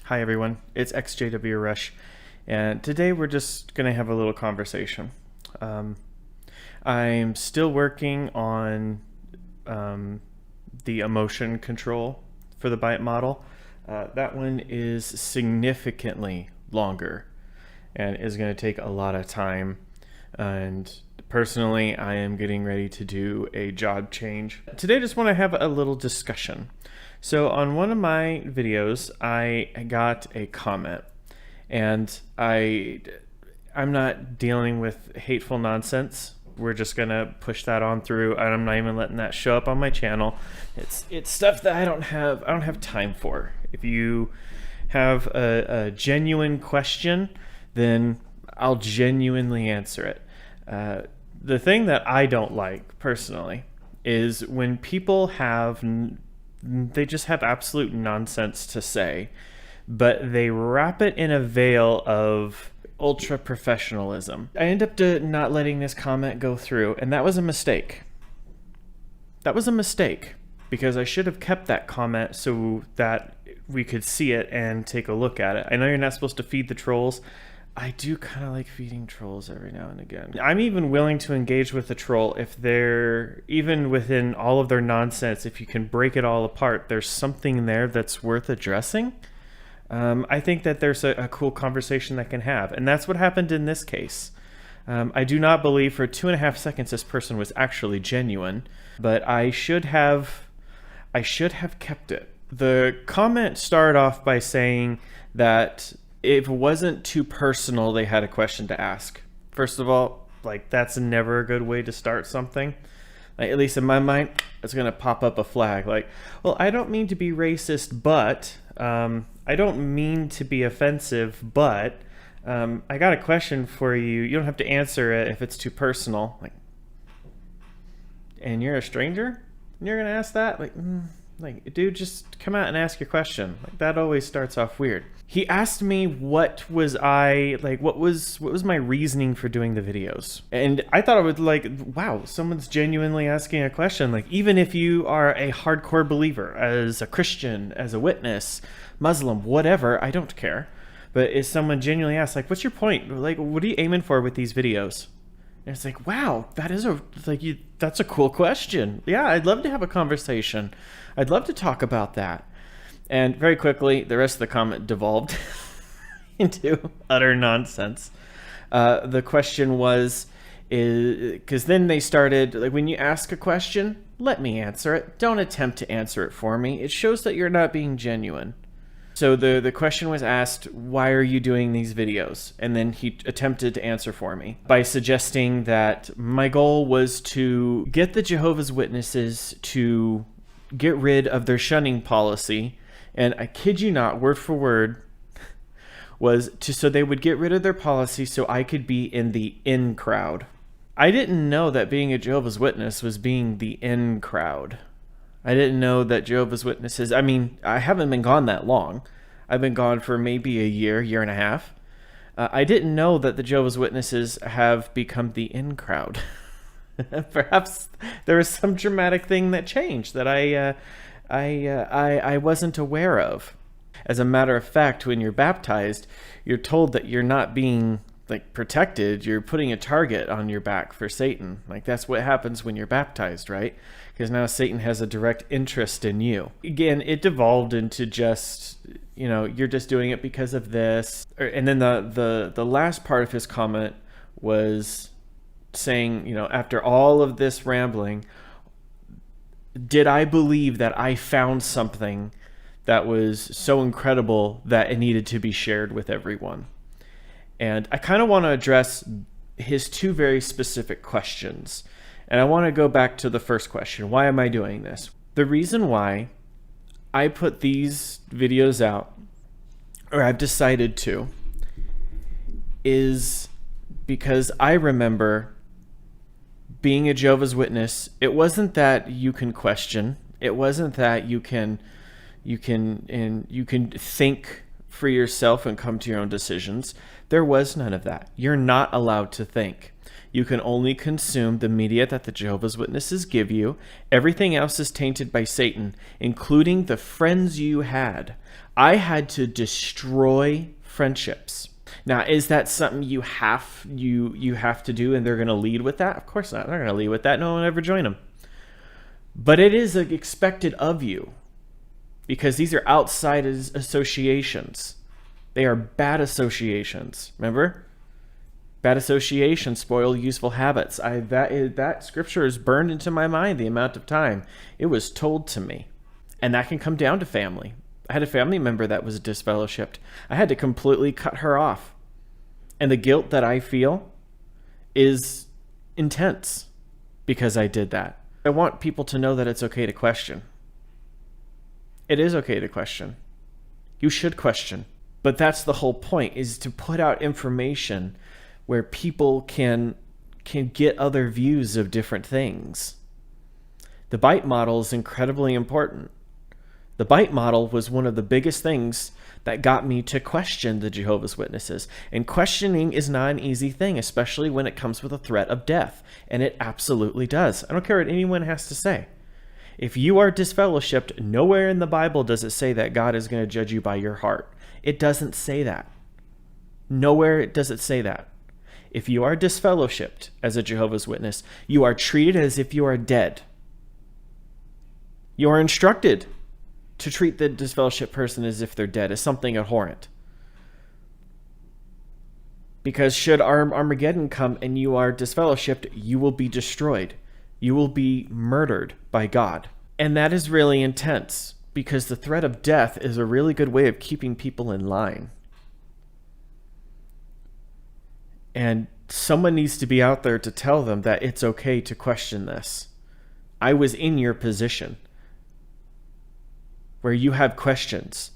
Hi everyone, it's ExJW Rush, and today we're just going to have a little conversation. I'm still working on the emotion control for the bite model. That one is significantly longer and is going to take a lot of time. And personally, I am getting ready to do a job change. Today I just want to have a little discussion. So on one of my videos, I got a comment, and I'm not dealing with hateful nonsense. We're just gonna push that on through. I'm not even letting that show up on my channel. It's stuff that I don't have time for. If you have a genuine question, then I'll genuinely answer it. The thing that I don't like personally is when people they just have absolute nonsense to say, but they wrap it in a veil of ultra professionalism. I end up not letting this comment go through, and that was a mistake. That was a mistake because I should have kept that comment so that we could see it and take a look at it. I know you're not supposed to feed the trolls. I do kind of like feeding trolls every now and again. I'm even willing to engage with a troll if they're, even within all of their nonsense, if you can break it all apart, there's something there that's worth addressing. I think that there's a cool conversation that can have. And that's what happened in this case. I do not believe for 2.5 seconds this person was actually genuine, but I should have kept it. The comment started off by saying that if it wasn't too personal, they had a question to ask. First of all, like, that's never a good way to start something. Like, at least in my mind, it's going to pop up a flag. Like, well, I don't mean to be racist, but I don't mean to be offensive, but I got a question for you. You don't have to answer it if it's too personal. Like, and you're a stranger? And you're going to ask that? Like, dude, just come out and ask your question. Like, that always starts off weird. He asked me what was my reasoning for doing the videos. And I thought I would wow, someone's genuinely asking a question. Like, even if you are a hardcore believer, as a Christian, as a witness, Muslim, whatever, I don't care. But if someone genuinely asks, like, what's your point? Like, what are you aiming for with these videos? And it's like, wow, that's a cool question. Yeah, I'd love to have a conversation. I'd love to talk about that. And very quickly, the rest of the comment devolved into utter nonsense. The question was, because then they started, like, when you ask a question, let me answer it. Don't attempt to answer it for me. It shows that you're not being genuine. So the question was asked, why are you doing these videos? And then he attempted to answer for me by suggesting that my goal was to get the Jehovah's Witnesses to get rid of their shunning policy. And I kid you not, word for word, was so they would get rid of their policy so I could be in the in crowd. I didn't know that being a Jehovah's Witness was being the in crowd. I didn't know that Jehovah's Witnesses, I mean, I haven't been gone that long. I've been gone for maybe a year and a half. I didn't know that the Jehovah's Witnesses have become the in crowd. Perhaps there was some dramatic thing that changed that I wasn't aware of. As a matter of fact, when you're baptized, you're told that you're not being protected. You're putting a target on your back for Satan. Like, that's what happens when you're baptized, right? Because now Satan has a direct interest in you. Again, it devolved into just, you're just doing it because of this. And then the last part of his comment was saying, after all of this rambling, did I believe that I found something that was so incredible that it needed to be shared with everyone? And I kind of want to address his two very specific questions. And I want to go back to the first question. Why am I doing this? The reason why I put these videos out, or I've decided to, is because I remember being a Jehovah's Witness. It wasn't that you can question. It wasn't that you can think for yourself and come to your own decisions. There was none of that. You're not allowed to think. You can only consume the media that the Jehovah's Witnesses give you. Everything else is tainted by Satan, including the friends you had. I had to destroy friendships. Now, is that something you have to do and they're going to lead with that? Of course not. They're going to lead with that. No one will ever join them. But it is expected of you because these are outside associations. They are bad associations. Remember? Bad associations spoil useful habits. That scripture is burned into my mind the amount of time it was told to me. And that can come down to family. I had a family member that was disfellowshipped. I had to completely cut her off. And the guilt that I feel is intense because I did that. I want people to know that it's okay to question. It is okay to question. You should question. But that's the whole point, is to put out information where people can get other views of different things. The bite model is incredibly important. The bite model was one of the biggest things that got me to question the Jehovah's Witnesses. And questioning is not an easy thing, especially when it comes with a threat of death. And it absolutely does. I don't care what anyone has to say. If you are disfellowshipped, nowhere in the Bible does it say that God is going to judge you by your heart. It doesn't say that. Nowhere does it say that. If you are disfellowshipped as a Jehovah's Witness, you are treated as if you are dead. You are instructed to treat the disfellowshipped person as if they're dead, as something abhorrent. Because should Armageddon come and you are disfellowshipped, you will be destroyed. You will be murdered by God. And that is really intense, because the threat of death is a really good way of keeping people in line. And someone needs to be out there to tell them that it's okay to question this. I was in your position where you have questions.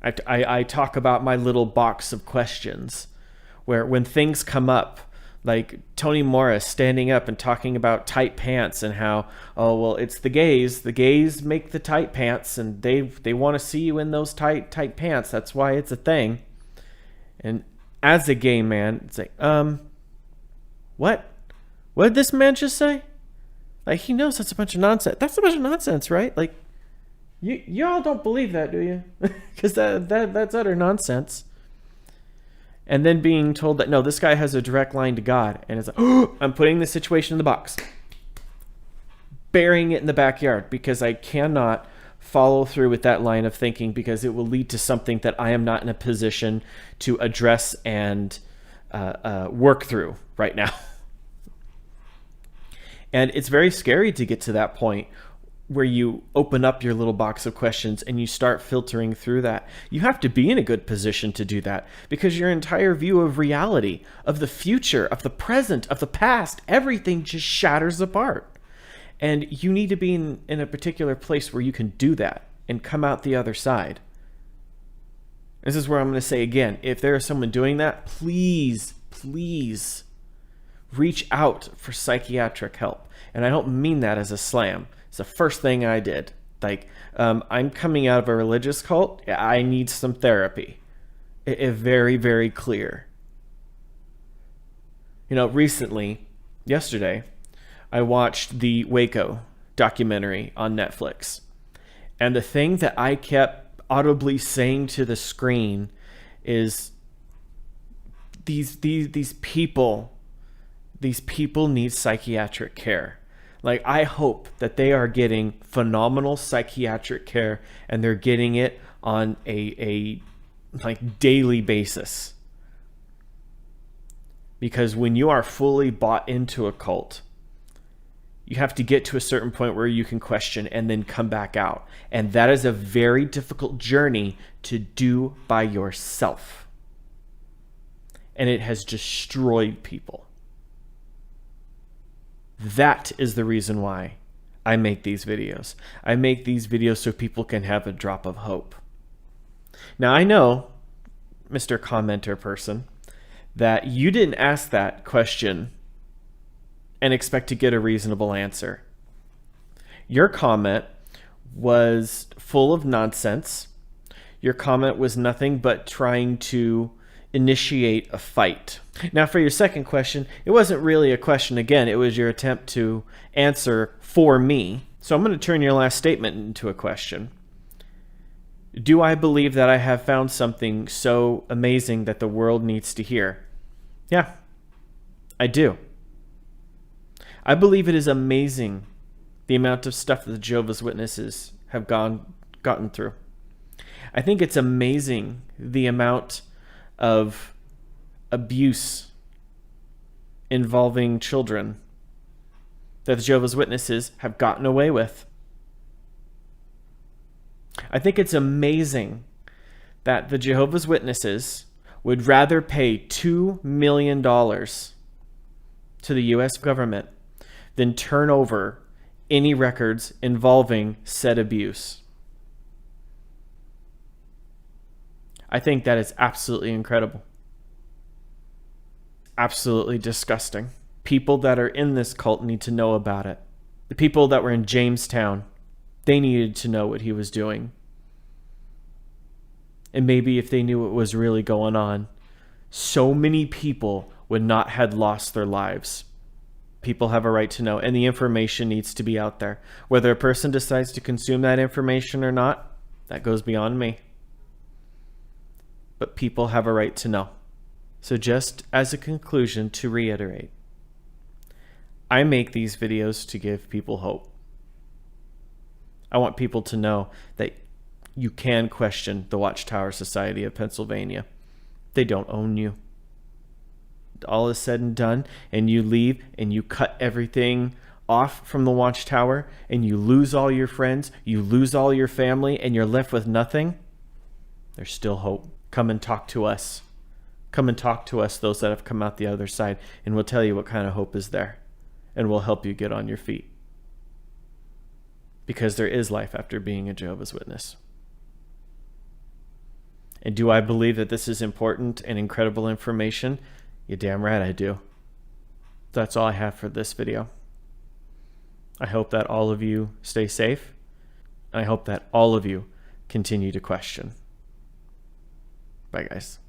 I talk about my little box of questions where when things come up, like Toni Morris standing up and talking about tight pants and how, oh, well, it's the gays make the tight pants and they want to see you in those tight pants. That's why it's a thing. And as a gay man, it's like, what? What did this man just say? Like, he knows that's a bunch of nonsense. That's a bunch of nonsense, right? Like, y'all don't believe that, do you? Because that's utter nonsense. And then being told that, no, this guy has a direct line to God. And it's like, oh, I'm putting the situation in the box. Burying it in the backyard because I cannot follow through with that line of thinking because it will lead to something that I am not in a position to address and work through right now. And it's very scary to get to that point where you open up your little box of questions and you start filtering through that. You have to be in a good position to do that because your entire view of reality, of the future, of the present, of the past, everything just shatters apart. And you need to be in a particular place where you can do that and come out the other side. This is where I'm going to say again, if there is someone doing that, please reach out for psychiatric help. And I don't mean that as a slam. It's the first thing I did. Like, I'm coming out of a religious cult. I need some therapy. Very, very clear. You know, recently, yesterday, I watched the Waco documentary on Netflix. And the thing that I kept audibly saying to the screen is these people need psychiatric care. Like, I hope that they are getting phenomenal psychiatric care and they're getting it on a like daily basis. Because when you are fully bought into a cult, you have to get to a certain point where you can question and then come back out. And that is a very difficult journey to do by yourself. And it has destroyed people. That is the reason why I make these videos. I make these videos so people can have a drop of hope. Now, I know, Mr. Commenter person, that you didn't ask that question and expect to get a reasonable answer. Your comment was full of nonsense. Your comment was nothing but trying to initiate a fight. Now, for your second question, it wasn't really a question again. It was your attempt to answer for me. So I'm going to turn your last statement into a question. Do I believe that I have found something so amazing that the world needs to hear? Yeah, I do. I believe it is amazing the amount of stuff that the Jehovah's Witnesses have gotten through. I think it's amazing the amount of abuse involving children that the Jehovah's Witnesses have gotten away with. I think it's amazing that the Jehovah's Witnesses would rather pay $2 million to the U.S. government than turn over any records involving said abuse. I think that is absolutely incredible. Absolutely disgusting. People that are in this cult need to know about it. The people that were in Jamestown, they needed to know what he was doing. And maybe if they knew what was really going on, so many people would not have lost their lives. People have a right to know, and the information needs to be out there. Whether a person decides to consume that information or not, that goes beyond me. But people have a right to know. So just as a conclusion, to reiterate, I make these videos to give people hope. I want people to know that you can question the Watchtower Society of Pennsylvania. They don't own you. All is said and done, and you leave and you cut everything off from the Watchtower, and you lose all your friends, you lose all your family, and you're left with nothing. There's still hope. Come and talk to us. Come and talk to us, those that have come out the other side, and we'll tell you what kind of hope is there, and we'll help you get on your feet. Because there is life after being a Jehovah's Witness. And do I believe that this is important and incredible information? You're damn right I do. That's all I have for this video. I hope that all of you stay safe, and I hope that all of you continue to question. Bye, guys.